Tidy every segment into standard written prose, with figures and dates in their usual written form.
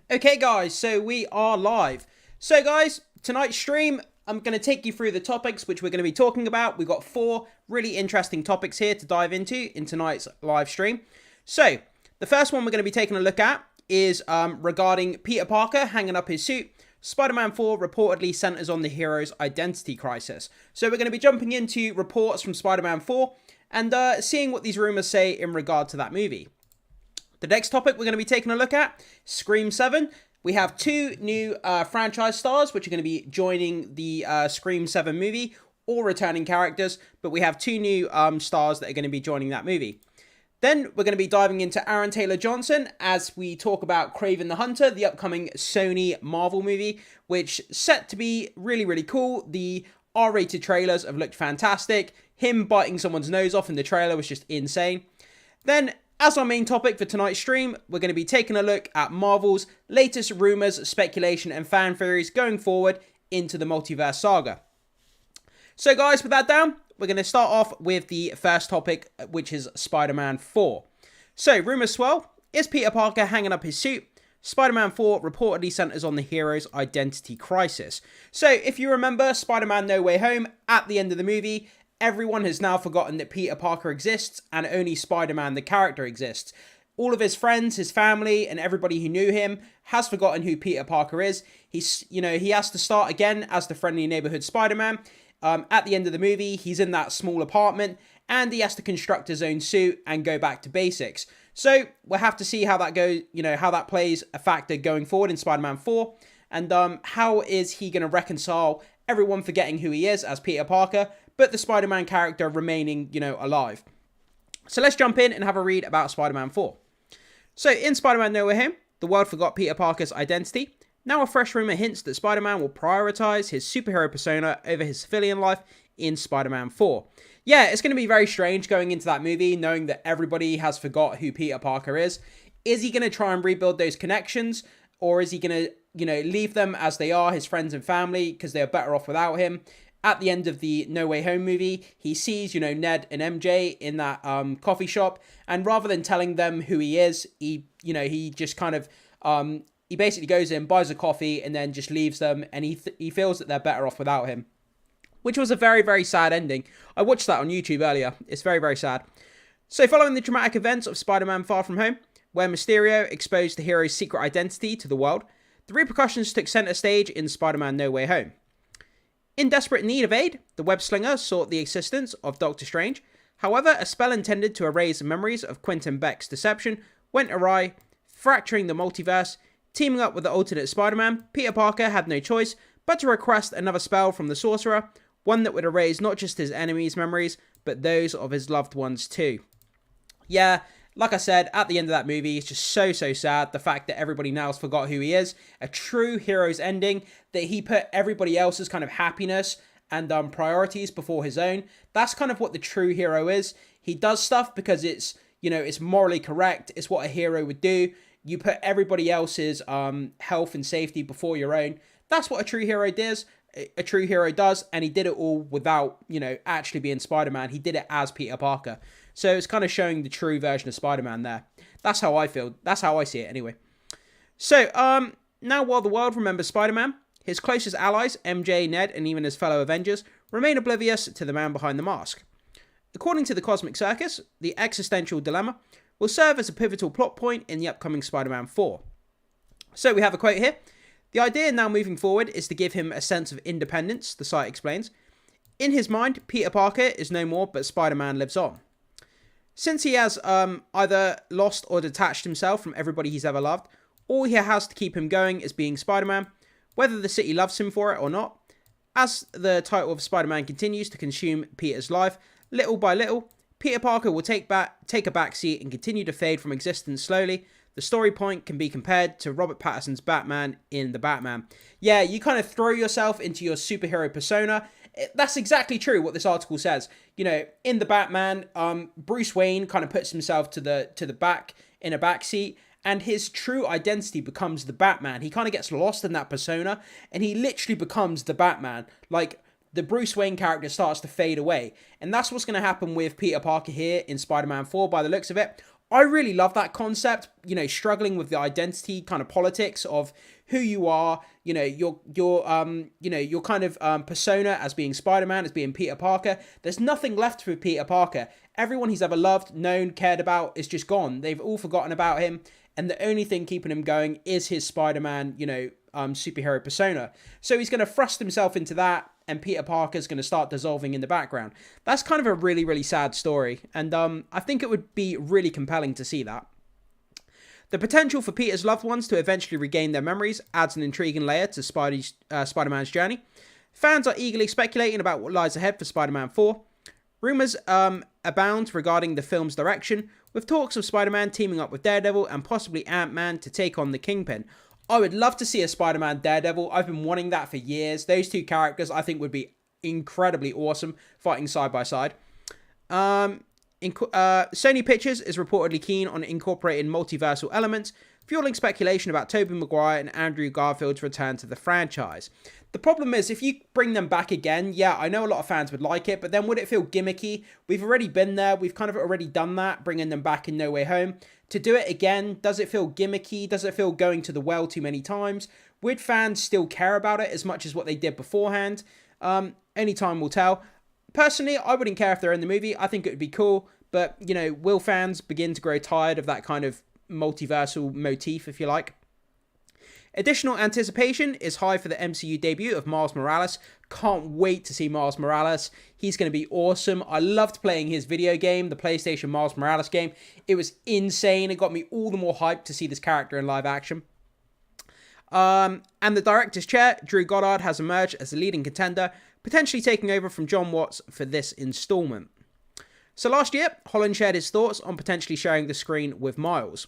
Okay guys, so we are live. So guys, tonight's stream, I'm going to take you through the topics which we're going to be talking about. We've got 4 really interesting topics here to dive into in tonight's live stream. So, the first one we're going to be taking a look at is regarding Peter Parker hanging up his suit. Spider-Man 4 reportedly centers on the hero's identity crisis. So we're going to be jumping into reports from Spider-Man 4 and seeing what these rumors say in regard to that movie. The next topic we're going to be taking a look at, Scream 7. We have 2 new franchise stars which are going to be joining the Scream 7 movie, all returning characters, but we have 2 new stars that are going to be joining that movie. Then we're going to be diving into Aaron Taylor-Johnson as we talk about Kraven the Hunter, the upcoming Sony Marvel movie, which is set to be really, really cool. The R-rated trailers have looked fantastic. Him biting someone's nose off in the trailer was just insane. Then, as our main topic for tonight's stream, we're going to be taking a look at Marvel's latest rumours, speculation and fan theories going forward into the Multiverse saga. So guys, with that down, we're going to start off with the first topic, which is Spider-Man 4. So, rumours swirl. Is Peter Parker hanging up his suit? Spider-Man 4 reportedly centers on the hero's identity crisis. So, if you remember Spider-Man No Way Home, at the end of the movie, everyone has now forgotten that Peter Parker exists and only Spider-Man the character exists. All of his friends, his family, and everybody who knew him has forgotten who Peter Parker is. He has to start again as the friendly neighborhood Spider-Man. At the end of the movie, he's in that small apartment and he has to construct his own suit and go back to basics. So we'll have to see how that goes, how that plays a factor going forward in Spider-Man 4. And how is he going to reconcile everyone forgetting who he is as Peter Parker, but the Spider-Man character remaining, alive. So let's jump in and have a read about Spider-Man 4. So in Spider-Man No Way Home, the world forgot Peter Parker's identity. Now a fresh rumour hints that Spider-Man will prioritise his superhero persona over his civilian life in Spider-Man 4. Yeah, it's going to be very strange going into that movie, knowing that everybody has forgot who Peter Parker is. Is he going to try and rebuild those connections? Or is he going to, leave them as they are, his friends and family, because they're better off without him? At the end of the No Way Home movie, he sees, Ned and MJ in that coffee shop. And rather than telling them who he is, he just kind of... he basically goes in, buys a coffee, and then just leaves them, and he feels that they're better off without him. Which was a very, very sad ending. I watched that on YouTube earlier. It's very, very sad. So following the dramatic events of Spider-Man Far From Home, where Mysterio exposed the hero's secret identity to the world, the repercussions took centre stage in Spider-Man No Way Home. In desperate need of aid, the web-slinger sought the assistance of Doctor Strange. However, a spell intended to erase memories of Quentin Beck's deception went awry, fracturing the multiverse. Teaming up with the alternate Spider-Man, Peter Parker had no choice but to request another spell from the Sorcerer, one that would erase not just his enemies' memories, but those of his loved ones too. Yeah, like I said, at the end of that movie, it's just so sad, the fact that everybody now's forgot who he is. A true hero's ending, that he put everybody else's kind of happiness and priorities before his own. That's kind of what the true hero is. He does stuff because it's, it's morally correct, it's what a hero would do. You put everybody else's health and safety before your own. That's what a true hero does. A true hero does, and he did it all without, actually being Spider-Man. He did it as Peter Parker. So it's kind of showing the true version of Spider-Man there. That's how I feel. That's how I see it anyway. So, now while the world remembers Spider-Man, his closest allies, MJ, Ned, and even his fellow Avengers, remain oblivious to the man behind the mask. According to the Cosmic Circus, the existential dilemma will serve as a pivotal plot point in the upcoming Spider-Man 4. So we have a quote here. The idea now moving forward is to give him a sense of independence, the site explains. In his mind, Peter Parker is no more, but Spider-Man lives on. Since he has either lost or detached himself from everybody he's ever loved, all he has to keep him going is being Spider-Man, whether the city loves him for it or not. As the title of Spider-Man continues to consume Peter's life, little by little, Peter Parker will take a back seat and continue to fade from existence slowly. The story point can be compared to Robert Pattinson's Batman in The Batman. Yeah, you kind of throw yourself into your superhero persona. That's exactly true what this article says. In The Batman, Bruce Wayne kind of puts himself to the back in a back seat, and his true identity becomes the Batman. He kind of gets lost in that persona, and he literally becomes the Batman. Like, the Bruce Wayne character starts to fade away. And that's what's going to happen with Peter Parker here in Spider-Man 4 by the looks of it. I really love that concept, you know, struggling with the identity kind of politics of who you are, you know, your kind of persona as being Spider-Man, as being Peter Parker. There's nothing left for Peter Parker. Everyone he's ever loved, known, cared about is just gone. They've all forgotten about him, and the only thing keeping him going is his Spider-Man, you know, superhero persona. So he's going to thrust himself into that, and Peter Parker's going to start dissolving in the background. That's kind of a really, really sad story, and I think it would be really compelling to see that. The potential for Peter's loved ones to eventually regain their memories adds an intriguing layer to Spider-Man's journey. Fans are eagerly speculating about what lies ahead for Spider-Man 4. Rumours abound regarding the film's direction, with talks of Spider-Man teaming up with Daredevil and possibly Ant-Man to take on the Kingpin. I would love to see a Spider-Man Daredevil. I've been wanting that for years. Those two characters I think would be incredibly awesome fighting side by side. Sony Pictures is reportedly keen on incorporating multiversal elements, fueling speculation about Tobey Maguire and Andrew Garfield's return to the franchise. The problem is, if you bring them back again, yeah, I know a lot of fans would like it, but then would it feel gimmicky? We've already been there. We've kind of already done that, bringing them back in No Way Home. To do it again, does it feel gimmicky? Does it feel going to the well too many times? Would fans still care about it as much as what they did beforehand? Only time will tell. Personally, I wouldn't care if they're in the movie. I think it would be cool. But, you know, will fans begin to grow tired of that kind of multiversal motif, if you like? Additional anticipation is high for the MCU debut of Miles Morales. Can't wait to see Miles Morales. He's going to be awesome. I loved playing his video game, the PlayStation Miles Morales game. It was insane. It got me all the more hyped to see this character in live action. And the director's chair, Drew Goddard, has emerged as the leading contender, potentially taking over from John Watts for this installment. So last year, Holland shared his thoughts on potentially sharing the screen with Miles.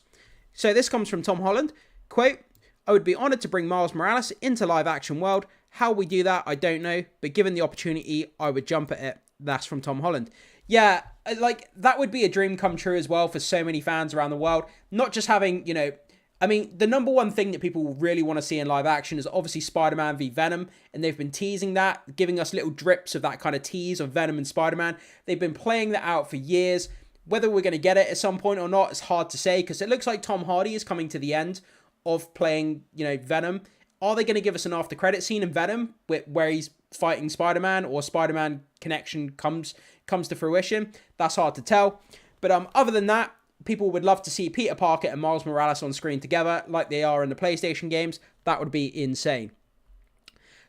So this comes from Tom Holland. Quote, "I would be honoured to bring Miles Morales into live action world. How we do that, I don't know. But given the opportunity, I would jump at it." That's from Tom Holland. Yeah, like, that would be a dream come true as well for so many fans around the world. Not just having, you know, I mean, the number one thing that people really want to see in live action is obviously Spider-Man v Venom, and they've been teasing that, giving us little drips of that kind of tease of Venom and Spider-Man. They've been playing that out for years. Whether we're going to get it at some point or not, it's hard to say, because it looks like Tom Hardy is coming to the end of playing, you know, Venom. Are they going to give us an after credit scene in Venom where he's fighting Spider-Man, or Spider-Man connection comes to fruition? That's hard to tell. But other than that, people would love to see Peter Parker and Miles Morales on screen together like they are in the PlayStation games. That would be insane.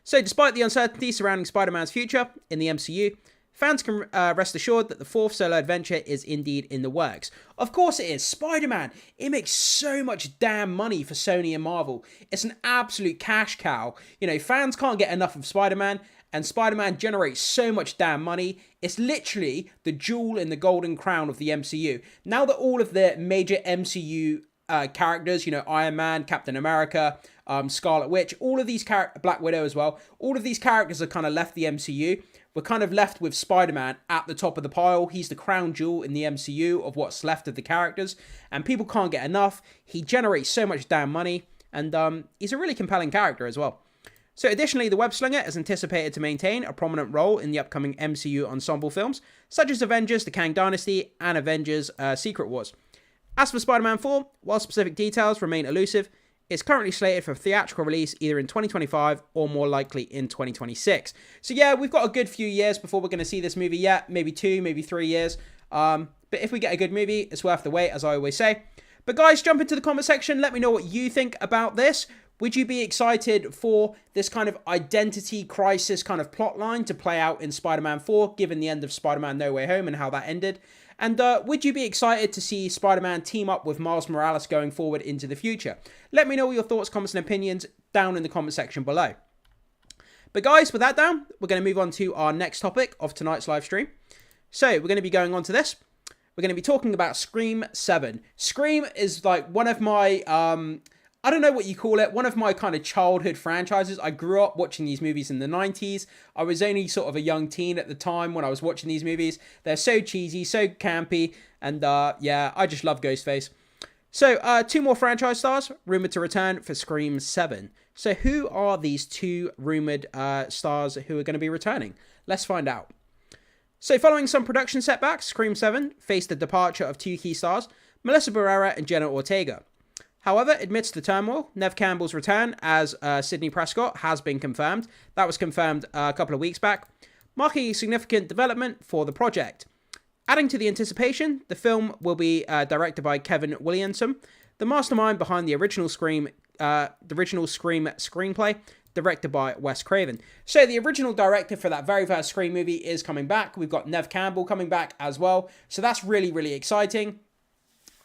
So despite the uncertainty surrounding Spider-Man's future in the MCU, fans can rest assured that the fourth solo adventure is indeed in the works. Of course it is. Spider-Man, it makes so much damn money for Sony and Marvel. It's an absolute cash cow. You know, fans can't get enough of Spider-Man, and Spider-Man generates so much damn money. It's literally the jewel in the golden crown of the MCU. Now that all of the major MCU characters, you know, Iron Man, Captain America, Scarlet Witch, all of these Black Widow as well, all of these characters have kind of left the MCU. We're kind of left with Spider-Man at the top of the pile. He's the crown jewel in the MCU of what's left of the characters, and people can't get enough. He generates so much damn money, and he's a really compelling character as well. So additionally, the web-slinger is anticipated to maintain a prominent role in the upcoming MCU ensemble films, such as Avengers The Kang Dynasty and Avengers Secret Wars. As for Spider-Man 4, while specific details remain elusive, it's currently slated for theatrical release either in 2025 or more likely in 2026. So yeah, we've got a good few years before we're going to see this movie yet, maybe 2, maybe 3 years. But if we get a good movie, it's worth the wait, as I always say. But guys, jump into the comment section. Let me know what you think about this. Would you be excited for this kind of identity crisis kind of plot line to play out in Spider-Man 4, given the end of Spider-Man No Way Home and how that ended? And would you be excited to see Spider-Man team up with Miles Morales going forward into the future? Let me know your thoughts, comments, and opinions down in the comment section below. But guys, with that down, we're going to move on to our next topic of tonight's live stream. So we're going to be going on to this. We're going to be talking about Scream 7. Scream is like one of my, I don't know what you call it, one of my kind of childhood franchises. I grew up watching these movies in the 90s. I was only sort of a young teen at the time when I was watching these movies. They're so cheesy, so campy, and yeah, I just love Ghostface. So, 2 more franchise stars rumoured to return for Scream 7. So who are these 2 rumoured stars who are going to be returning? Let's find out. So following some production setbacks, Scream 7 faced the departure of 2 key stars. Melissa Barrera and Jenna Ortega. However, amidst the turmoil, Neve Campbell's return as Sidney Prescott has been confirmed. That was confirmed a couple of weeks back, marking a significant development for the project. Adding to the anticipation, the film will be directed by Kevin Williamson, the mastermind behind the original Scream screenplay, directed by Wes Craven. So the original director for that very first Scream movie is coming back. We've got Neve Campbell coming back as well. So that's really, really exciting.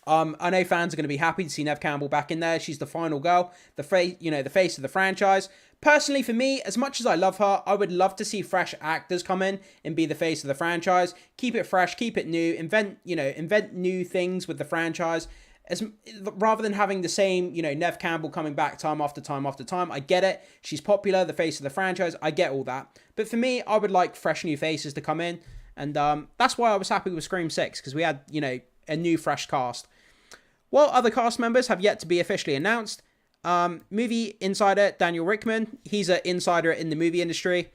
I know fans are going to be happy to see Neve Campbell back in there. She's the final girl, the face of the franchise. Personally, for me, as much as I love her, I would love to see fresh actors come in and be the face of the franchise. Keep it fresh, keep it new, invent new things with the franchise. Rather than having the same, Neve Campbell coming back time after time after time. I get it. She's popular, the face of the franchise. I get all that. But for me, I would like fresh new faces to come in. And that's why I was happy with Scream 6, because we had, a new fresh cast. While other cast members have yet to be officially announced, movie insider Daniel Rickman, he's an insider in the movie industry,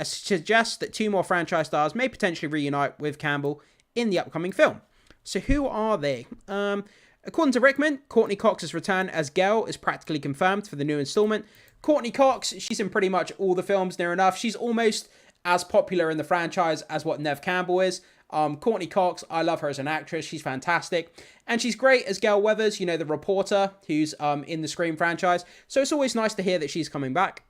suggests that 2 more franchise stars may potentially reunite with Campbell in the upcoming film. So who are they? According to Rickman, Courtney Cox's return as Gale is practically confirmed for the new installment. Courtney Cox, she's in pretty much all the films near enough. She's almost as popular in the franchise as what Neve Campbell is. Courtney Cox, I love her as an actress. She's fantastic. And she's great as Gale Weathers, the reporter who's in the Scream franchise. So it's always nice to hear that she's coming back.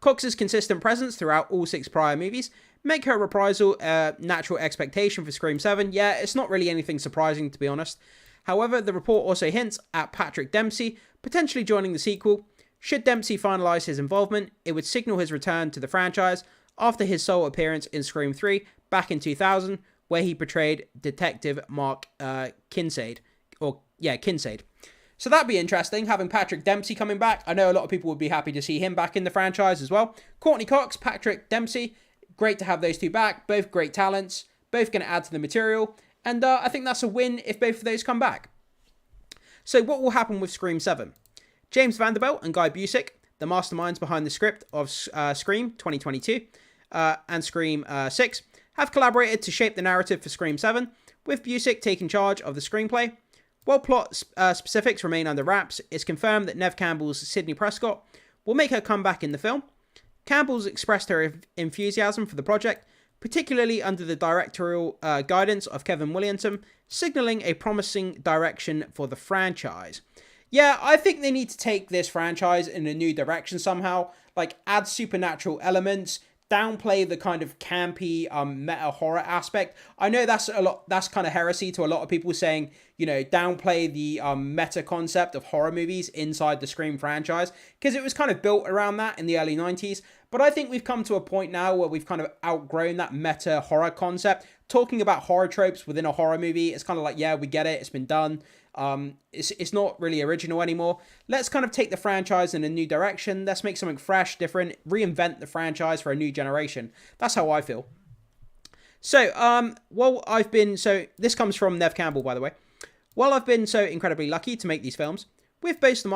Cox's consistent presence throughout all 6 prior movies make her reprisal a natural expectation for Scream 7. Yeah, it's not really anything surprising, to be honest. However, the report also hints at Patrick Dempsey potentially joining the sequel. Should Dempsey finalise his involvement, it would signal his return to the franchise after his sole appearance in Scream 3 back in 2000, where he portrayed Detective Mark Kincaid. So that'd be interesting, having Patrick Dempsey coming back. I know a lot of people would be happy to see him back in the franchise as well. Courtney Cox, Patrick Dempsey, great to have those 2 back. Both great talents, both going to add to the material. And I think that's a win if both of those come back. So what will happen with Scream 7? James Vanderbilt and Guy Busick, the masterminds behind the script of Scream 2022 and Scream 6, have collaborated to shape the narrative for Scream 7, with Busick taking charge of the screenplay. While plot specifics remain under wraps, it's confirmed that Neve Campbell's Sidney Prescott will make her comeback in the film. Campbell's expressed her enthusiasm for the project, particularly under the directorial guidance of Kevin Williamson, signalling a promising direction for the franchise. Yeah, I think they need to take this franchise in a new direction somehow, like add supernatural elements, downplay the kind of campy meta horror aspect. I know that's kind of heresy to a lot of people, saying, downplay the meta concept of horror movies inside the Scream franchise, because it was kind of built around that in the early 90s. But I think we've come to a point now where we've kind of outgrown that meta horror concept. Talking about horror tropes within a horror movie, it's kind of like, yeah, we get it, it's been done. It's not really original anymore. Let's kind of take the franchise in a new direction. Let's make something fresh, different, reinvent the franchise for a new generation. That's how I feel. So, this comes from Neve Campbell, by the way. While I've been so incredibly lucky to make these films, with both the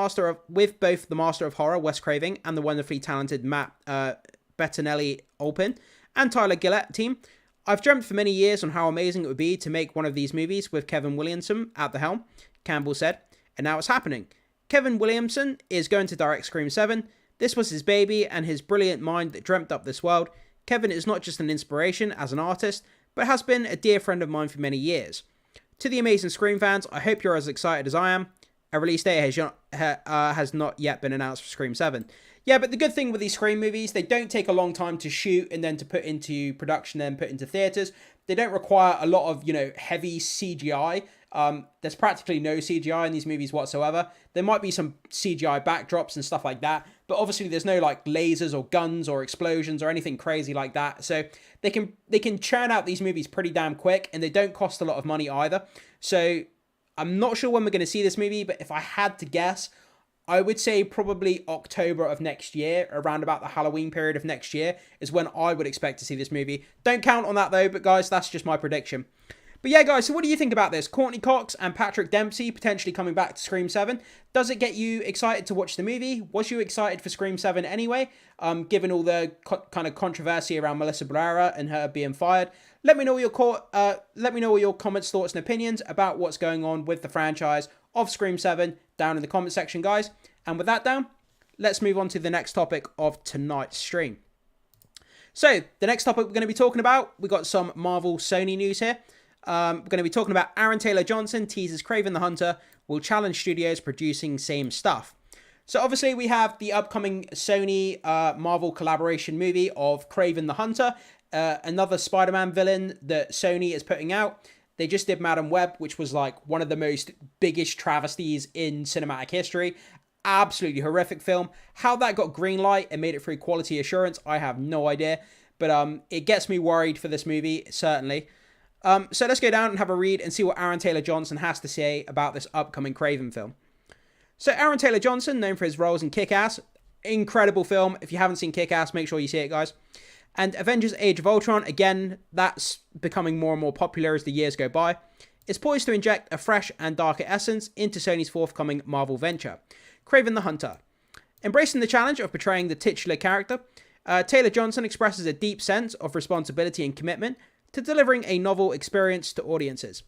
master of horror, Wes Craven, and the wonderfully talented Matt Bettinelli-Olpin and Tyler Gillett team, I've dreamt for many years on how amazing it would be to make one of these movies with Kevin Williamson at the helm, Campbell said, and now it's happening. Kevin Williamson is going to direct Scream 7. This was his baby and his brilliant mind that dreamt up this world. Kevin is not just an inspiration as an artist, but has been a dear friend of mine for many years. To the amazing Scream fans, I hope you're as excited as I am. A release date has not yet been announced for Scream 7. Yeah, but the good thing with these Scream movies, they don't take a long time to shoot and then to put into production and put into theaters. They don't require a lot of, heavy CGI. There's practically no CGI in these movies whatsoever. There might be some CGI backdrops and stuff like that, but obviously there's no like lasers or guns or explosions or anything crazy like that. So they can churn out these movies pretty damn quick, and they don't cost a lot of money either. So I'm not sure when we're going to see this movie, but if I had to guess, I would say probably October of next year, around about the Halloween period of next year, is when I would expect to see this movie. Don't count on that though, but guys, that's just my prediction. But yeah, guys, so what do you think about this? Courtney Cox and Patrick Dempsey potentially coming back to Scream 7. Does it get you excited to watch the movie? Was you excited for Scream 7 anyway, given all the kind of controversy around Melissa Barrera and her being fired? Let me know your comments, thoughts, and opinions about what's going on with the franchise of Scream 7 down in the comment section, guys. And with that down, let's move on to the next topic of tonight's stream. So, the next topic we're going to be talking about, we got some Marvel Sony news here. We're going to be talking about Aaron Taylor Johnson teases Kraven the Hunter will challenge studios producing same stuff. So obviously we have the upcoming Sony Marvel collaboration movie of Kraven the Hunter, another Spider-Man villain that Sony is putting out. They just did Madam Web, which was like one of the most biggest travesties in cinematic history. Absolutely horrific film. How that got green light and made it through quality assurance, I have no idea. But it gets me worried for this movie, certainly. So let's go down and have a read and see what Aaron Taylor Johnson has to say about this upcoming Kraven film. So Aaron Taylor Johnson, known for his roles in Kick-Ass, incredible film. If you haven't seen Kick-Ass, make sure you see it, guys. And Avengers Age of Ultron, again, that's becoming more and more popular as the years go by, is poised to inject a fresh and darker essence into Sony's forthcoming Marvel venture, Kraven the Hunter. Embracing the challenge of portraying the titular character, Taylor Johnson expresses a deep sense of responsibility and commitment to delivering a novel experience to audiences.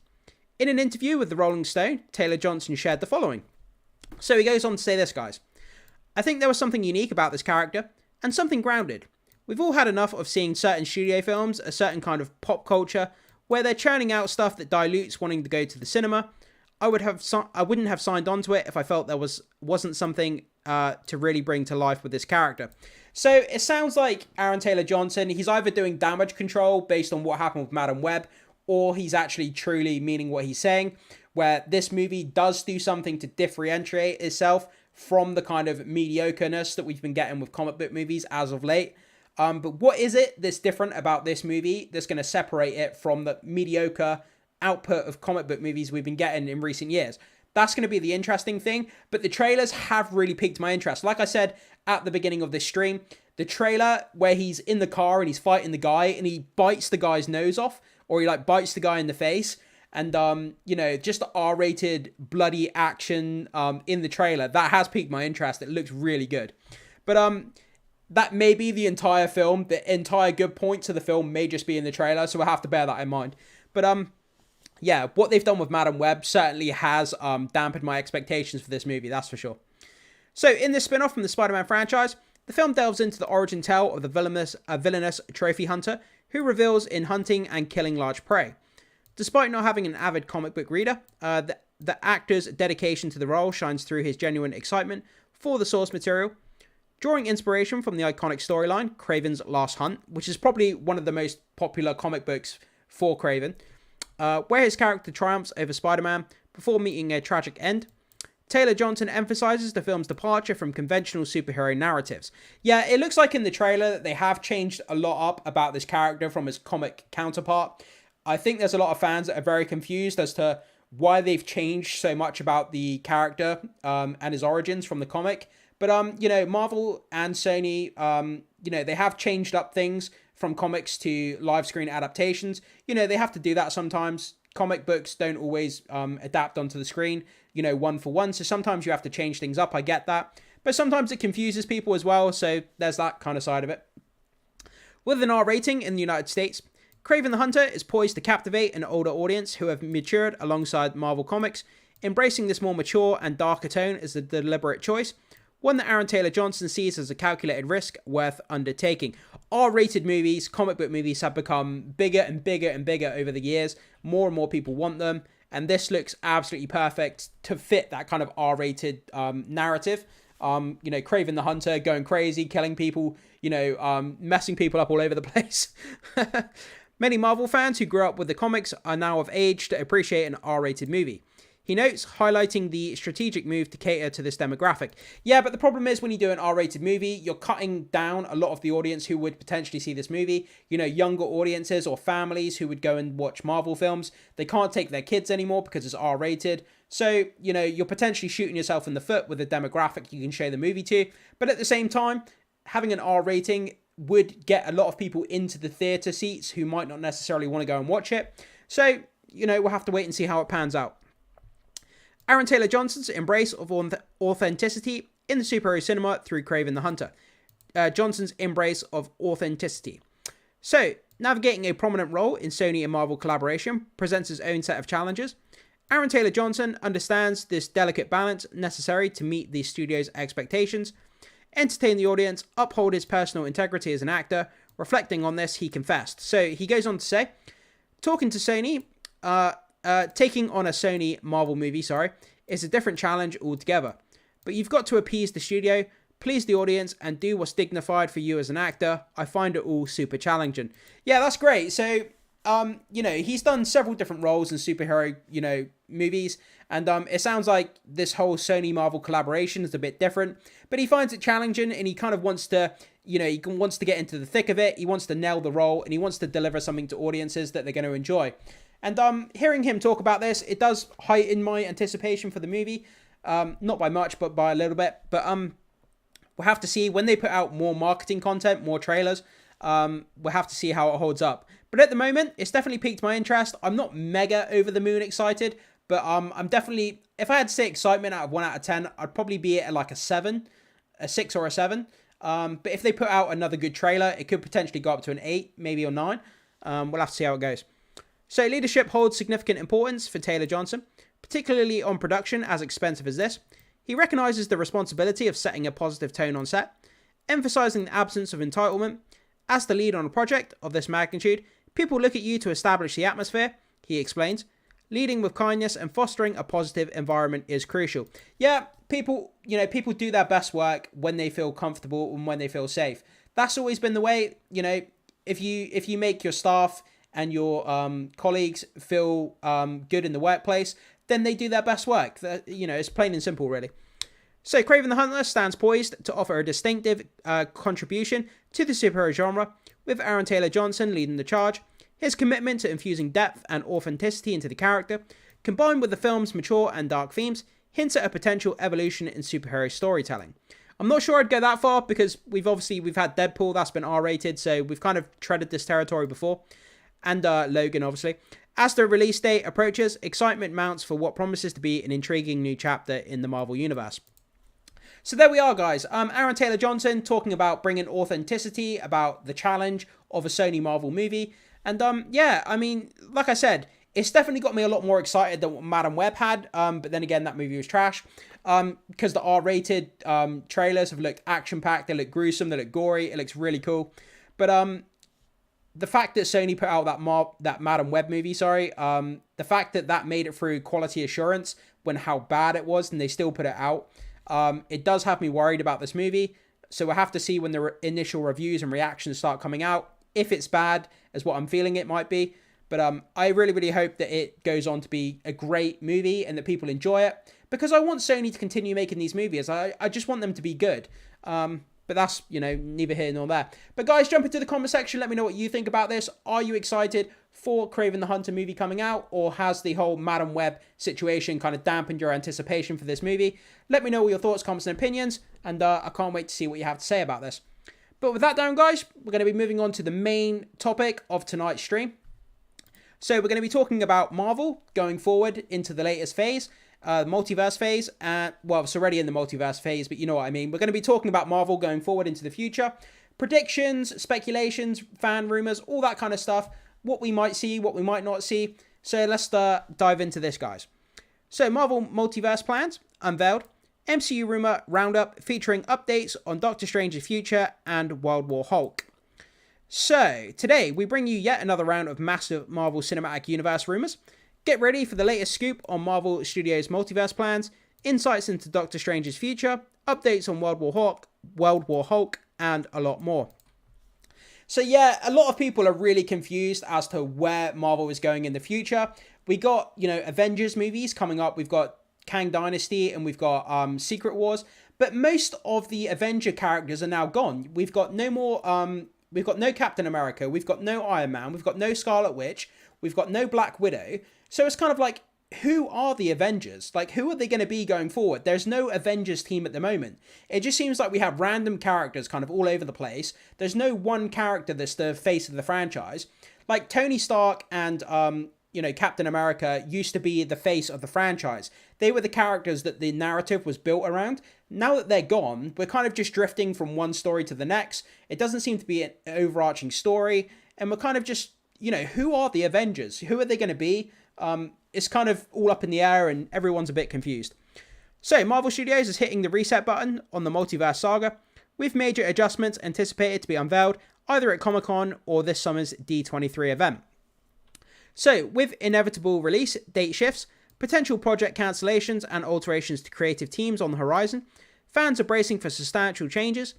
In an interview with the Rolling Stone, Taylor Johnson shared the following. So he goes on to say this, guys. I think there was something unique about this character, and something grounded. We've all had enough of seeing certain studio films, a certain kind of pop culture, where they're churning out stuff that dilutes wanting to go to the cinema. I wouldn't have signed on to it if I felt there wasn't something to really bring to life with this character. So it sounds like Aaron Taylor Johnson, he's either doing damage control based on what happened with Madam Web, or he's actually truly meaning what he's saying, where this movie does do something to differentiate itself from the kind of mediocreness that we've been getting with comic book movies as of late. But what is it that's different about this movie that's going to separate it from the mediocre output of comic book movies we've been getting in recent years? That's going to be the interesting thing, but the trailers have really piqued my interest. Like I said at the beginning of this stream, the trailer where he's in the car and he's fighting the guy and he bites the guy's nose off, or he like bites the guy in the face, and just the R-rated bloody action in the trailer, that has piqued my interest. It looks really good. But that may be the entire film. The entire good points of the film may just be in the trailer, so we'll have to bear that in mind. But yeah, what they've done with Madam Web certainly has dampened my expectations for this movie, that's for sure. So, in this spin-off from the Spider-Man franchise, the film delves into the origin tale of the villainous trophy hunter who reveals in hunting and killing large prey. Despite not having an avid comic book reader, the actor's dedication to the role shines through his genuine excitement for the source material. Drawing inspiration from the iconic storyline, Kraven's Last Hunt, which is probably one of the most popular comic books for Kraven, where his character triumphs over Spider-Man before meeting a tragic end. Taylor Johnson emphasizes the film's departure from conventional superhero narratives. Yeah, it looks like in the trailer that they have changed a lot up about this character from his comic counterpart. I think there's a lot of fans that are very confused as to why they've changed so much about the character and his origins from the comic. But, Marvel and Sony, they have changed up things from comics to live screen adaptations. They have to do that sometimes. Comic books don't always adapt onto the screen, one for one. So sometimes you have to change things up. I get that. But sometimes it confuses people as well. So there's that kind of side of it. With an R rating in the United States, Kraven the Hunter is poised to captivate an older audience who have matured alongside Marvel Comics. Embracing this more mature and darker tone is a deliberate choice, one that Aaron Taylor Johnson sees as a calculated risk worth undertaking. R-rated movies, comic book movies, have become bigger and bigger and bigger over the years. More and more people want them, and this looks absolutely perfect to fit that kind of R-rated narrative. Kraven the Hunter going crazy, killing people, messing people up all over the place. Many Marvel fans who grew up with the comics are now of age to appreciate an R-rated movie. He notes, highlighting the strategic move to cater to this demographic. Yeah, but the problem is when you do an R-rated movie, you're cutting down a lot of the audience who would potentially see this movie. Younger audiences or families who would go and watch Marvel films. They can't take their kids anymore because it's R-rated. So, you're potentially shooting yourself in the foot with the demographic you can show the movie to. But at the same time, having an R rating would get a lot of people into the theatre seats who might not necessarily want to go and watch it. So, we'll have to wait and see how it pans out. Aaron Taylor Johnson's embrace of authenticity in the superhero cinema through Kraven the Hunter. Johnson's embrace of authenticity. So, navigating a prominent role in Sony and Marvel collaboration presents its own set of challenges. Aaron Taylor Johnson understands this delicate balance necessary to meet the studio's expectations, entertain the audience, uphold his personal integrity as an actor. Reflecting on this, he confessed. So he goes on to say, talking to Sony, taking on a Sony Marvel movie, is a different challenge altogether. But you've got to appease the studio, please the audience, and do what's dignified for you as an actor. I find it all super challenging. Yeah, that's great. So, he's done several different roles in superhero, movies. And it sounds like this whole Sony Marvel collaboration is a bit different. But he finds it challenging, and he kind of wants to, he wants to get into the thick of it. He wants to nail the role, and he wants to deliver something to audiences that they're going to enjoy. And hearing him talk about this, it does heighten my anticipation for the movie. Not by much, but by a little bit. But we'll have to see when they put out more marketing content, more trailers. We'll have to see how it holds up. But at the moment, it's definitely piqued my interest. I'm not mega over the moon excited, but I'm definitely, if I had to say excitement out of 1 out of 10, I'd probably be at like a 7, a 6 or a 7. But if they put out another good trailer, it could potentially go up to an 8, maybe a 9. We'll have to see how it goes. So leadership holds significant importance for Taylor Johnson, particularly on production as expensive as this. He recognises the responsibility of setting a positive tone on set, emphasising the absence of entitlement. As the lead on a project of this magnitude, people look at you to establish the atmosphere, he explains. Leading with kindness and fostering a positive environment is crucial. Yeah, people do their best work when they feel comfortable and when they feel safe. That's always been the way, if you make your staff and your colleagues feel good in the workplace, then they do their best work. It's plain and simple, really. So Kraven the Hunter stands poised to offer a distinctive contribution to the superhero genre, with Aaron Taylor Johnson leading the charge. His commitment to infusing depth and authenticity into the character, combined with the film's mature and dark themes, hints at a potential evolution in superhero storytelling. I'm not sure I'd go that far because we've had Deadpool, that's been R-rated, so we've kind of treaded this territory before. And Logan, obviously. As the release date approaches, excitement mounts for what promises to be an intriguing new chapter in the Marvel Universe. So there we are, guys. Aaron Taylor Johnson talking about bringing authenticity, about the challenge of a Sony Marvel movie. And like I said, it's definitely got me a lot more excited than what Madam Web had. But then again, that movie was trash. Because the R-rated trailers have looked action-packed, they look gruesome, they look gory, it looks really cool. But the fact that Sony put out that Madam Web movie, the fact that made it through quality assurance when how bad it was and they still put it out, it does have me worried about this movie. So we'll have to see when the initial reviews and reactions start coming out, if it's bad as what I'm feeling it might be. But I really, really hope that it goes on to be a great movie and that people enjoy it, because I want Sony to continue making these movies. I just want them to be good. But that's, neither here nor there. But guys, jump into the comment section. Let me know what you think about this. Are you excited for Kraven the Hunter movie coming out? Or has the whole Madam Web situation kind of dampened your anticipation for this movie? Let me know all your thoughts, comments, and opinions. And I can't wait to see what you have to say about this. But with that down, guys, we're going to be moving on to the main topic of tonight's stream. So we're going to be talking about Marvel going forward into the latest phase. Multiverse phase, it's already in the multiverse phase, but you know what I mean. We're going to be talking about Marvel going forward into the future. Predictions, speculations, fan rumors, all that kind of stuff. What we might see, what we might not see. So let's dive into this, guys. So Marvel Multiverse plans, Unveiled. MCU rumor Roundup featuring updates on Doctor Strange's future and World War Hulk. So today we bring you yet another round of massive Marvel Cinematic Universe rumors. Get ready for the latest scoop on Marvel Studios' multiverse plans, insights into Doctor Strange's future, updates on World War Hulk, and a lot more. So yeah, a lot of people are really confused as to where Marvel is going in the future. We got, Avengers movies coming up. We've got Kang Dynasty and we've got Secret Wars. But most of the Avenger characters are now gone. We've got no more... we've got no Captain America. We've got no Iron Man. We've got no Scarlet Witch. We've got no Black Widow. So it's kind of like, who are the Avengers? Like, who are they going to be going forward? There's no Avengers team at the moment. It just seems like we have random characters kind of all over the place. There's no one character that's the face of the franchise. Like, Tony Stark and Captain America used to be the face of the franchise. They were the characters that the narrative was built around. Now that they're gone, we're kind of just drifting from one story to the next. It doesn't seem to be an overarching story. And we're kind of just, who are the Avengers? Who are they going to be? It's kind of all up in the air and everyone's a bit confused. So, Marvel Studios is hitting the reset button on the Multiverse saga, with major adjustments anticipated to be unveiled either at Comic-Con or this summer's D23 event. So, with inevitable release date shifts, potential project cancellations and alterations to creative teams on the horizon, fans are bracing for substantial changes.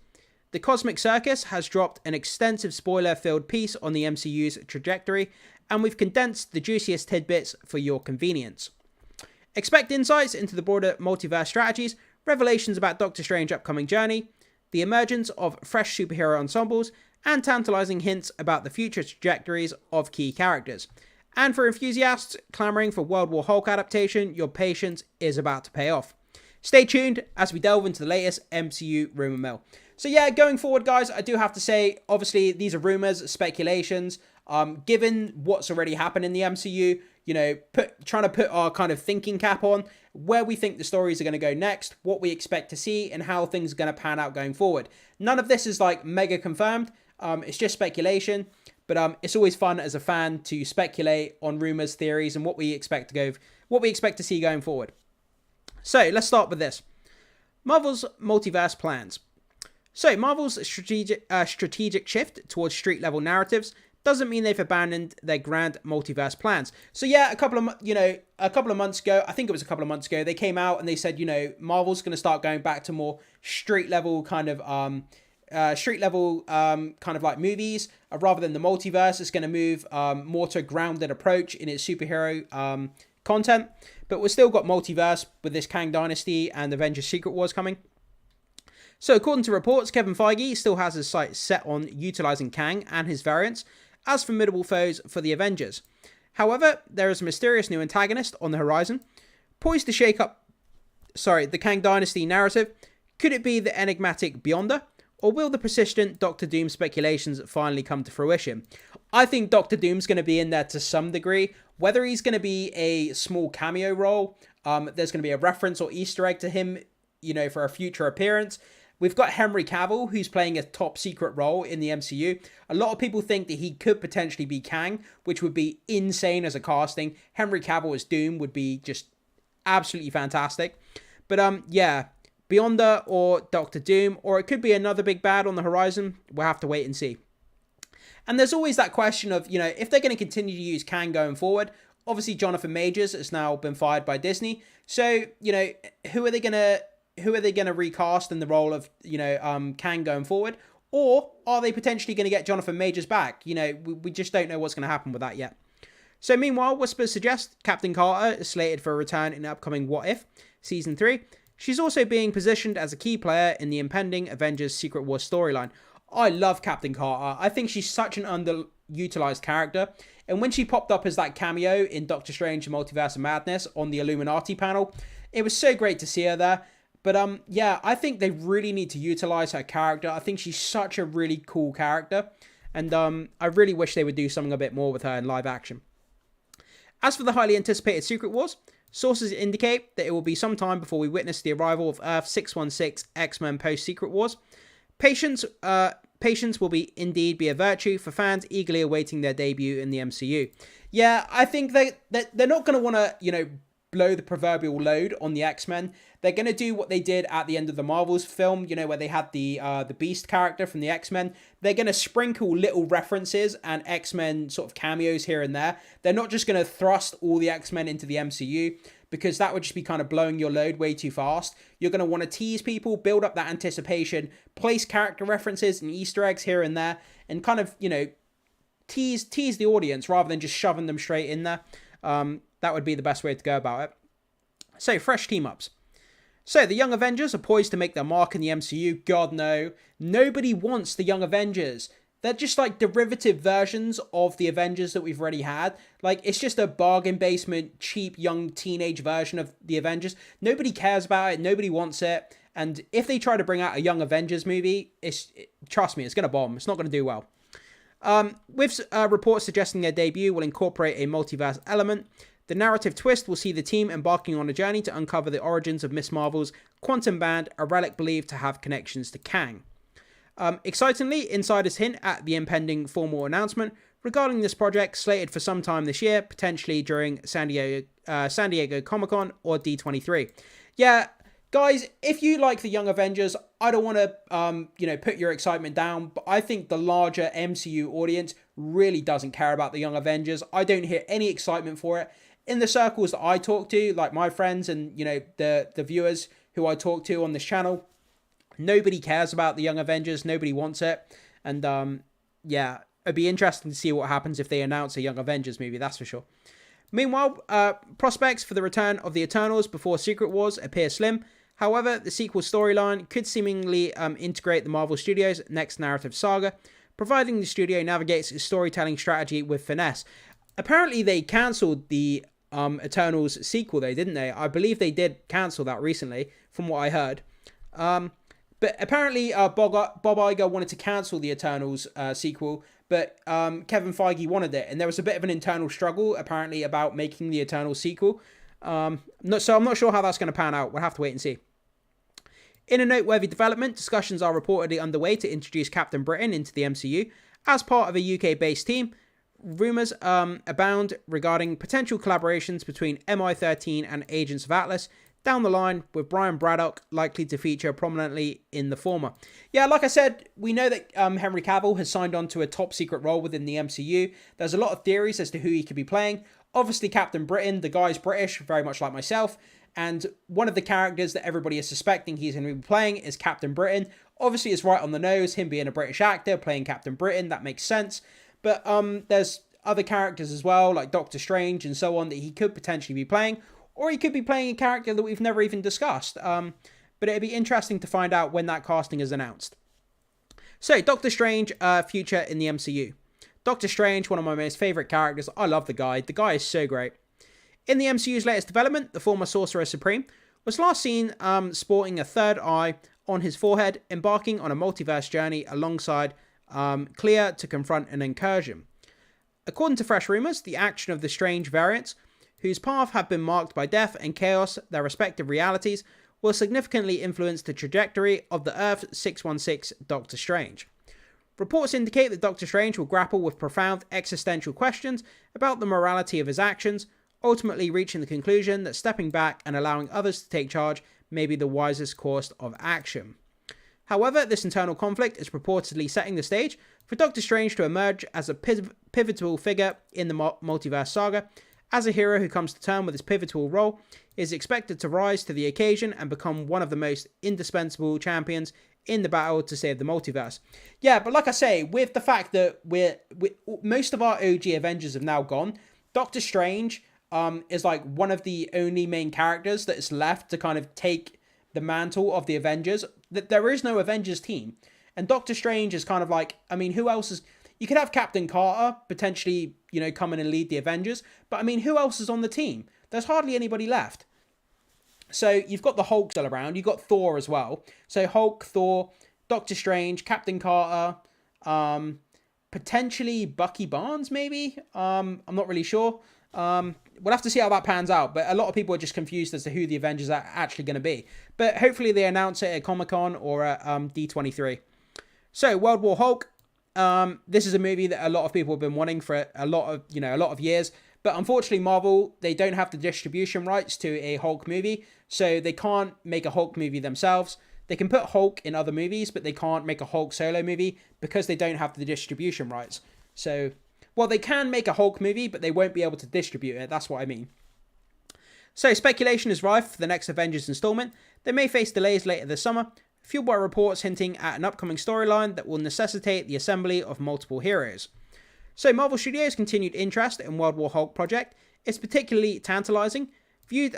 The Cosmic Circus has dropped an extensive spoiler-filled piece on the MCU's trajectory, and we've condensed the juiciest tidbits for your convenience. Expect insights into the broader multiverse strategies, revelations about Doctor Strange's upcoming journey, the emergence of fresh superhero ensembles, and tantalizing hints about the future trajectories of key characters. And for enthusiasts clamoring for World War Hulk adaptation, your patience is about to pay off. Stay tuned as we delve into the latest MCU rumour mill. So yeah, going forward, guys, I do have to say, obviously, these are rumours, speculations. Given what's already happened in the MCU, trying to put our kind of thinking cap on where we think the stories are going to go next, what we expect to see, and how things are going to pan out going forward. None of this is like mega confirmed. It's just speculation, but it's always fun as a fan to speculate on rumors, theories, and what we expect to see going forward. So let's start with this: Marvel's multiverse plans. So Marvel's strategic shift towards street level narratives doesn't mean they've abandoned their grand multiverse plans. So yeah, a couple of months ago, I think it was a couple of months ago, they came out and they said, Marvel's going to start going back to more street level kind of like movies rather than the multiverse. It's going to move more to a grounded approach in its superhero content, but we've still got multiverse with this Kang Dynasty and Avengers Secret Wars coming. So according to reports, Kevin Feige still has his sights set on utilising Kang and his variants as formidable foes for the Avengers. However, there is a mysterious new antagonist on the horizon, poised to shake up the Kang Dynasty narrative. Could it be the enigmatic Beyonder, or will the persistent Doctor Doom speculations finally come to fruition? I think Doctor Doom's going to be in there to some degree. Whether he's going to be a small cameo role, there's going to be a reference or Easter egg to him, for a future appearance. We've got Henry Cavill, who's playing a top secret role in the MCU. A lot of people think that he could potentially be Kang, which would be insane as a casting. Henry Cavill as Doom would be just absolutely fantastic. But yeah, Beyonder or Doctor Doom, or it could be another big bad on the horizon. We'll have to wait and see. And there's always that question of, if they're going to continue to use Kang going forward. Obviously, Jonathan Majors has now been fired by Disney. So, who are they going to recast in the role of, Kang going forward? Or are they potentially going to get Jonathan Majors back? We just don't know what's going to happen with that yet. So meanwhile, whispers suggest Captain Carter is slated for a return in the upcoming What If Season 3. She's also being positioned as a key player in the impending Avengers Secret Wars storyline. I love Captain Carter. I think she's such an underutilized character. And when she popped up as that cameo in Doctor Strange and Multiverse of Madness on the Illuminati panel, it was so great to see her there. But yeah, I think they really need to utilize her character. I think she's such a really cool character. And I really wish they would do something a bit more with her in live action. As for the highly anticipated Secret Wars, sources indicate that it will be some time before we witness the arrival of Earth 616 X-Men post-Secret Wars. Patience will indeed be a virtue for fans eagerly awaiting their debut in the MCU. Yeah, I think they're not going to want to, blow the proverbial load on the X-Men. They're going to do what they did at the end of the Marvels film, where they had the Beast character from the X-Men. They're going to sprinkle little references and X-Men sort of cameos here and there. They're not just going to thrust all the X-Men into the MCU, because that would just be kind of blowing your load way too fast. You're going to want to tease people, build up that anticipation, place character references and Easter eggs here and there, and kind of, tease the audience rather than just shoving them straight in there. That would be the best way to go about it. So, fresh team-ups. So, the Young Avengers are poised to make their mark in the MCU. God, no. Nobody wants the Young Avengers. They're just like derivative versions of the Avengers that we've already had. Like, it's just a bargain basement, cheap, young teenage version of the Avengers. Nobody cares about it. Nobody wants it. And if they try to bring out a Young Avengers movie, trust me, it's going to bomb. It's not going to do well. With reports suggesting their debut will incorporate a multiverse element, the narrative twist will see the team embarking on a journey to uncover the origins of Miss Marvel's quantum band, a relic believed to have connections to Kang. Excitingly, insiders hint at the impending formal announcement regarding this project, slated for some time this year, potentially during San Diego Comic-Con or D23. Yeah, guys, if you like the Young Avengers, I don't want to, put your excitement down, but I think the larger MCU audience really doesn't care about the Young Avengers. I don't hear any excitement for it. In the circles that I talk to, like my friends and, the viewers who I talk to on this channel, nobody cares about the Young Avengers. Nobody wants it. And, it'd be interesting to see what happens if they announce a Young Avengers movie, that's for sure. Meanwhile, prospects for the return of the Eternals before Secret Wars appear slim. However, the sequel storyline could seemingly integrate the Marvel Studios' next narrative saga, providing the studio navigates its storytelling strategy with finesse. Apparently, they cancelled the Eternals sequel, though, didn't they? I believe they did cancel that recently, from what I heard. But apparently, Bob Iger wanted to cancel the Eternals sequel, but Kevin Feige wanted it, and there was a bit of an internal struggle, apparently, about making the Eternals sequel. So I'm not sure how that's going to pan out. We'll have to wait and see. In a noteworthy development, discussions are reportedly underway to introduce Captain Britain into the MCU as part of a UK-based team. Rumours abound regarding potential collaborations between MI13 and Agents of Atlas down the line, with Brian Braddock likely to feature prominently in the former. Yeah, like I said, we know that Henry Cavill has signed on to a top secret role within the MCU. There's a lot of theories as to who he could be playing. Obviously, Captain Britain, the guy's British, very much like myself. And one of the characters that everybody is suspecting he's going to be playing is Captain Britain. Obviously, it's right on the nose, him being a British actor, playing Captain Britain, that makes sense. But there's other characters as well, like Doctor Strange and so on, that he could potentially be playing. Or he could be playing a character that we've never even discussed. But it'd be interesting to find out when that casting is announced. So, Doctor Strange, future in the MCU. Doctor Strange, one of my most favourite characters. I love the guy. The guy is so great. In the MCU's latest development, the former Sorcerer Supreme was last seen sporting a third eye on his forehead, embarking on a multiverse journey alongside Clea to confront an incursion. According to fresh rumours, the action of the Strange variants, whose path have been marked by death and chaos, their respective realities, will significantly influence the trajectory of the Earth 616 Doctor Strange. Reports indicate that Doctor Strange will grapple with profound existential questions about the morality of his actions, ultimately reaching the conclusion that stepping back and allowing others to take charge may be the wisest course of action. However, this internal conflict is reportedly setting the stage for Doctor Strange to emerge as a pivotal figure in the multiverse saga. As a hero who comes to terms with his pivotal role, he is expected to rise to the occasion and become one of the most indispensable champions in the battle to save the multiverse. Yeah, but like I say, with the fact that most of our OG Avengers have now gone, Doctor Strange is like one of the only main characters that is left to kind of take the mantle of the Avengers. That there is no Avengers team, and Doctor Strange is kind of like, I mean, who else is? You could have Captain Carter potentially, come in and lead the Avengers, but I mean, who else is on the team? There's hardly anybody left. So you've got the Hulk still around. You've got Thor as well. So Hulk, Thor, Doctor Strange, Captain Carter, potentially Bucky Barnes, maybe. I'm not really sure. We'll have to see how that pans out. But a lot of people are just confused as to who the Avengers are actually going to be. But hopefully they announce it at Comic-Con or at D23. So World War Hulk. This is a movie that a lot of people have been wanting for a lot of years. But unfortunately, Marvel, they don't have the distribution rights to a Hulk movie, so they can't make a Hulk movie themselves. They can put Hulk in other movies, but they can't make a Hulk solo movie because they don't have the distribution rights. So, well, they can make a Hulk movie, but they won't be able to distribute it. That's what I mean. So, speculation is rife for the next Avengers installment. They may face delays later this summer, fueled by reports hinting at an upcoming storyline that will necessitate the assembly of multiple heroes. So Marvel Studios' continued interest in World War Hulk project is particularly tantalizing, viewed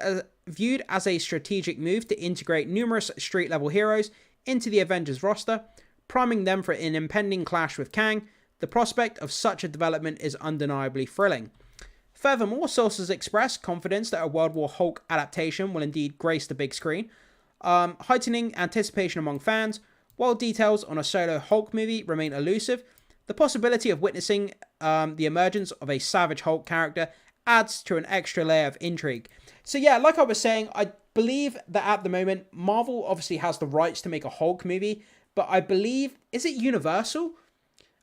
as a strategic move to integrate numerous street-level heroes into the Avengers roster, priming them for an impending clash with Kang. The prospect of such a development is undeniably thrilling. Furthermore, sources express confidence that a World War Hulk adaptation will indeed grace the big screen, heightening anticipation among fans. While details on a solo Hulk movie remain elusive, The possibility of witnessing the emergence of a Savage Hulk character adds to an extra layer of intrigue. So yeah, like I was saying, I believe that at the moment, Marvel obviously has the rights to make a Hulk movie, but I believe, is it Universal?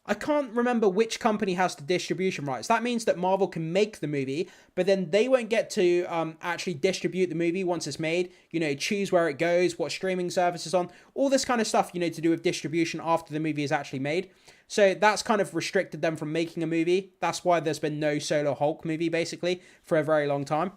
I can't remember which company has the distribution rights. That means that Marvel can make the movie, but then they won't get to actually distribute the movie once it's made. You know, choose where it goes, what streaming service is on, all this kind of stuff, you know, to do with distribution after the movie is actually made. So that's kind of restricted them from making a movie. That's why there's been no solo Hulk movie, basically, for a very long time.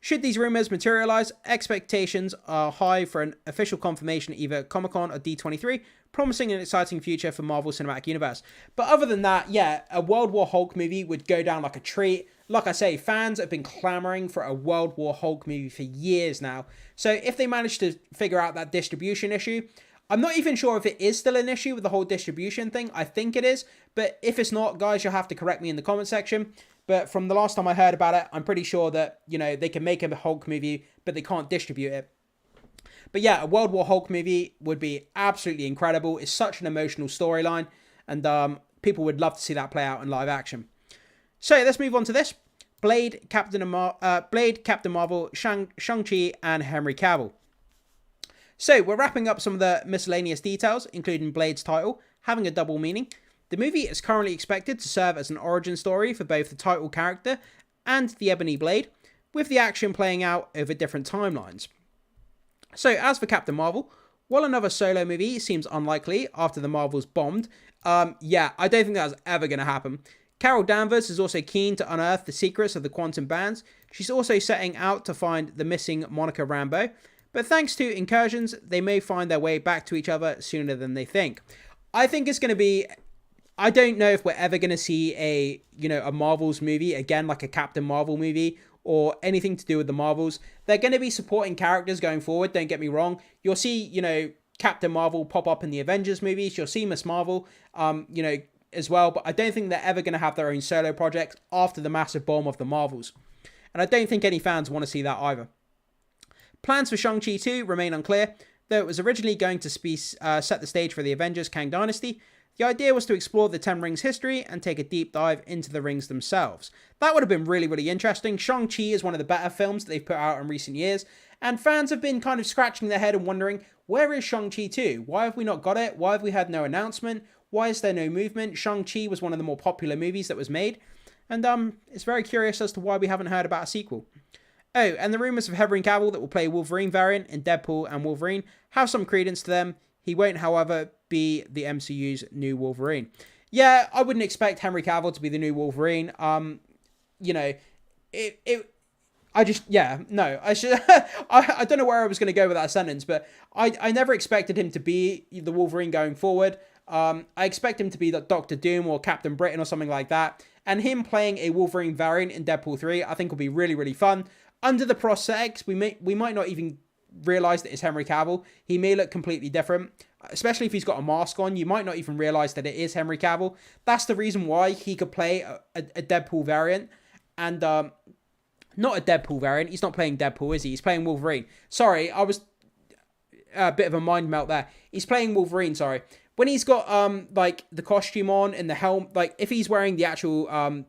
Should these rumors materialize, expectations are high for an official confirmation at either Comic-Con or D23, promising an exciting future for Marvel Cinematic Universe. But other than that, yeah, a World War Hulk movie would go down like a treat. Like I say, fans have been clamoring for a World War Hulk movie for years now. So if they manage to figure out that distribution issue, I'm not even sure if it is still an issue with the whole distribution thing. I think it is. But if it's not, guys, you'll have to correct me in the comment section. But from the last time I heard about it, I'm pretty sure that, you know, they can make a Hulk movie, but they can't distribute it. But yeah, a World War Hulk movie would be absolutely incredible. It's such an emotional storyline, and people would love to see that play out in live action. So let's move on to this. Blade, Captain Marvel, Shang-Chi, and Henry Cavill. So we're wrapping up some of the miscellaneous details, including Blade's title, having a double meaning. The movie is currently expected to serve as an origin story for both the title character and the Ebony Blade, with the action playing out over different timelines. So as for Captain Marvel, while another solo movie seems unlikely after the Marvels bombed, yeah, I don't think that's ever going to happen. Carol Danvers is also keen to unearth the secrets of the quantum bands. She's also setting out to find the missing Monica Rambeau, but thanks to incursions, they may find their way back to each other sooner than they think. I think it's going to be... I don't know if we're ever going to see a Marvels movie again, like a Captain Marvel movie or anything to do with the Marvels. They're going to be supporting characters going forward, don't get me wrong. You'll see, Captain Marvel pop up in the Avengers movies. You'll see Miss Marvel, as well. But I don't think they're ever going to have their own solo projects after the massive bomb of the Marvels. And I don't think any fans want to see that either. Plans for Shang-Chi 2 remain unclear, though it was originally going to set the stage for the Avengers Kang Dynasty. The idea was to explore the Ten Rings history and take a deep dive into the rings themselves. That would have been really, really interesting. Shang-Chi is one of the better films that they've put out in recent years, and fans have been kind of scratching their head and wondering, where is Shang-Chi 2? Why have we not got it? Why have we had no announcement? Why is there no movement? Shang-Chi was one of the more popular movies that was made, and it's very curious as to why we haven't heard about a sequel. Oh, and the rumours of Henry Cavill that will play Wolverine variant in Deadpool and Wolverine have some credence to them. He won't, however, be the MCU's new Wolverine. Yeah, I wouldn't expect Henry Cavill to be the new Wolverine. I don't know where I was going to go with that sentence, but I never expected him to be the Wolverine going forward. I expect him to be the Doctor Doom or Captain Britain or something like that. And him playing a Wolverine variant in Deadpool 3, I think will be really, really fun. Under the prosthetics, we might not even realize that it's Henry Cavill. He may look completely different, especially if he's got a mask on. You might not even realize that it is Henry Cavill. That's the reason why he could play a Deadpool variant, and not a Deadpool variant. He's not playing Deadpool, is he? He's playing Wolverine. Sorry, I was a bit of a mind melt there. He's playing Wolverine, sorry. When he's got the costume on and the helm, like if he's wearing the actual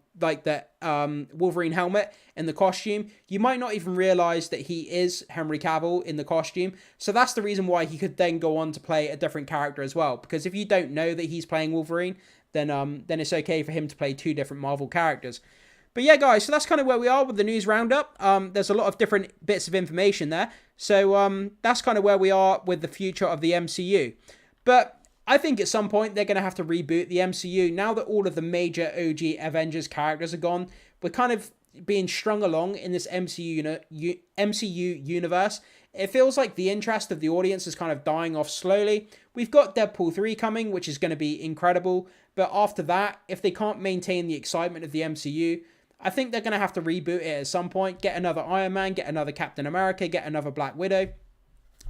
Wolverine helmet and the costume, you might not even realize that he is Henry Cavill in the costume. So that's the reason why he could then go on to play a different character as well. Because if you don't know that he's playing Wolverine, then it's okay for him to play two different Marvel characters. But yeah, guys, so that's kind of where we are with the news roundup. There's a lot of different bits of information there. So that's kind of where we are with the future of the MCU. But I think at some point they're going to have to reboot the MCU. Now that all of the major OG Avengers characters are gone, we're kind of being strung along in this MCU universe. It feels like the interest of the audience is kind of dying off slowly. We've got Deadpool 3 coming, which is going to be incredible. But after that, if they can't maintain the excitement of the MCU, I think they're going to have to reboot it at some point. Get another Iron Man, get another Captain America, get another Black Widow.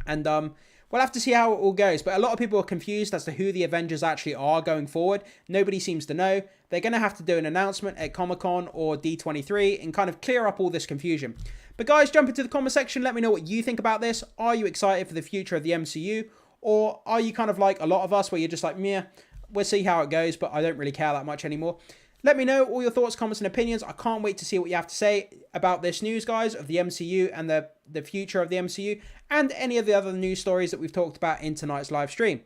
And we'll have to see how it all goes. But a lot of people are confused as to who the Avengers actually are going forward. Nobody seems to know. They're going to have to do an announcement at Comic-Con or D23 and kind of clear up all this confusion. But guys, jump into the comment section. Let me know what you think about this. Are you excited for the future of the MCU? Or are you kind of like a lot of us where you're just like, meh, we'll see how it goes, but I don't really care that much anymore. Let me know all your thoughts, comments, and opinions. I can't wait to see what you have to say about this news, guys, of the MCU and the future of the MCU, and any of the other news stories that we've talked about in tonight's live stream.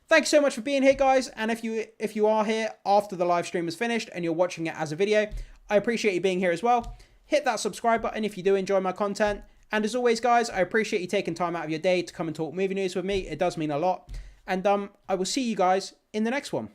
Thanks so much for being here, guys, and if you are here after the live stream is finished and you're watching it as a video, I appreciate you being here as well. Hit that subscribe button if you do enjoy my content. And as always, guys, I appreciate you taking time out of your day to come and talk movie news with me. It does mean a lot. And I will see you guys in the next one.